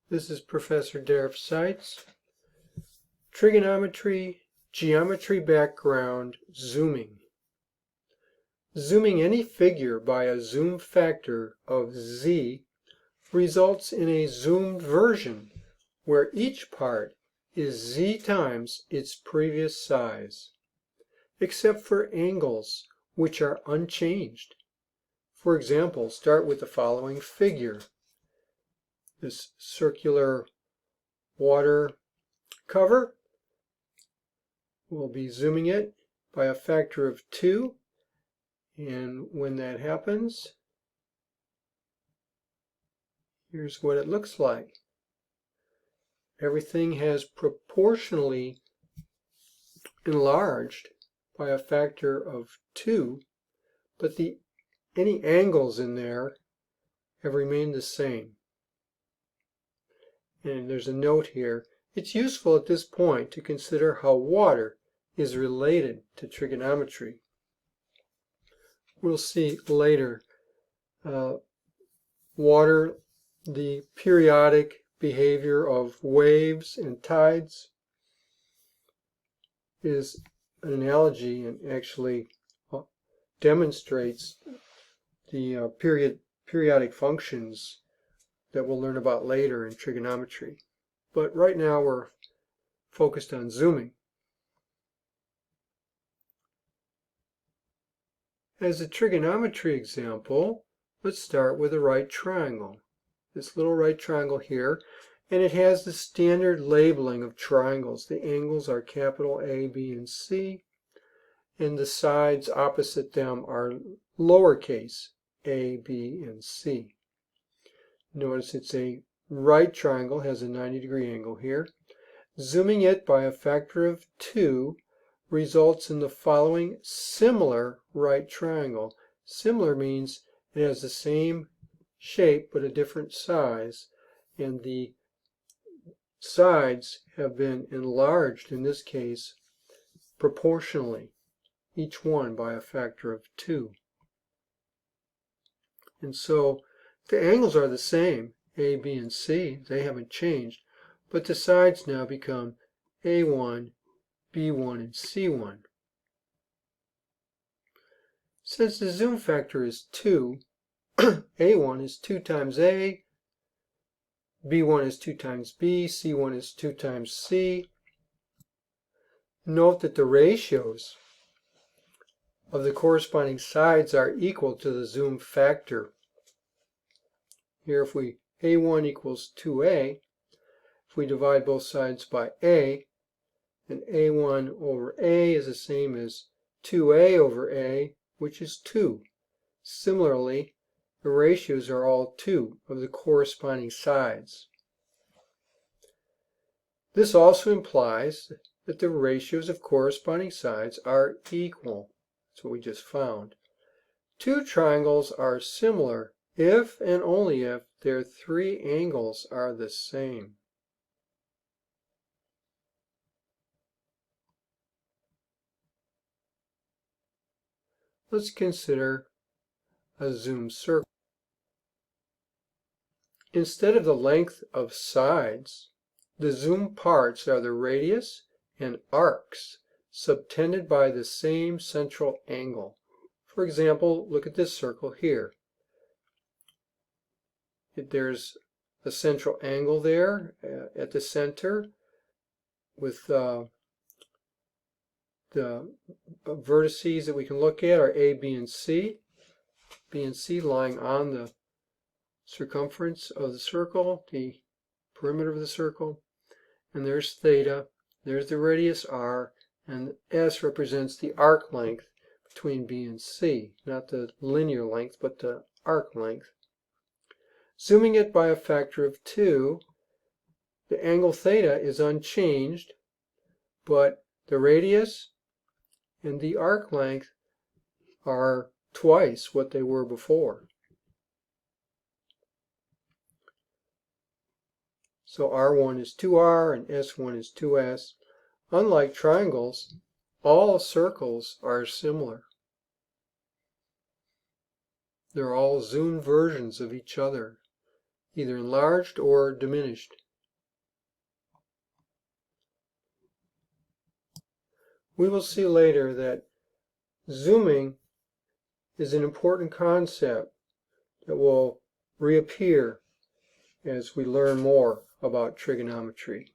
This is Professor Derek Seitz. Trigonometry, geometry background, zooming. Zooming any figure by a zoom factor of z results in a zoomed version where each part is z times its previous size, except for angles, which are unchanged. For example, start with the following figure. This circular water cover. We'll be zooming it by a factor of 2, and when that happens, here's what it looks like. Everything has proportionally enlarged by a factor of 2, but any angles in there have remained the same. And there's a note here. It's useful at this point to consider how water is related to trigonometry. We'll see later water, the periodic behavior of waves and tides, is an analogy and actually demonstrates the periodic functions that we'll learn about later in trigonometry. But right now we're focused on zooming. As a trigonometry example, let's start with a right triangle. This little right triangle here, and it has the standard labeling of triangles. The angles are capital A, B, and C, and the sides opposite them are lowercase a, B, and C. Notice it's a right triangle, has a 90-degree angle here. Zooming it by a factor of 2 results in the following similar right triangle. Similar means it has the same shape but a different size, and the sides have been enlarged, in this case, proportionally, each one by a factor of 2. And so the angles are the same, A, B, and C. They haven't changed, but the sides now become A1, B1, and C1. Since the zoom factor is 2, A1 is 2 times A, B1 is 2 times B, C1 is 2 times C. Note that the ratios of the corresponding sides are equal to the zoom factor. Here, if A1 equals 2A, if we divide both sides by A, then A1 over A is the same as 2A over A, which is 2. Similarly, the ratios are all 2 of the corresponding sides. This also implies that the ratios of corresponding sides are equal. That's what we just found. Two triangles are similar if and only if their three angles are the same. Let's consider a zoom circle. Instead of the length of sides, the zoom parts are the radius and arcs subtended by the same central angle. For example, look at this circle here. There's a central angle there at the center with the vertices that we can look at are A, B, and C. B and C lying on the circumference of the circle, the perimeter of the circle. And there's theta, there's the radius r, and S represents the arc length between B and C. Not the linear length, but the arc length. Zooming it by a factor of 2, the angle theta is unchanged, but the radius and the arc length are twice what they were before. So R1 is 2R and S1 is 2S. Unlike triangles, all circles are similar. They're all zoomed versions of each other. either enlarged or diminished. We will see later that zooming is an important concept that will reappear as we learn more about trigonometry.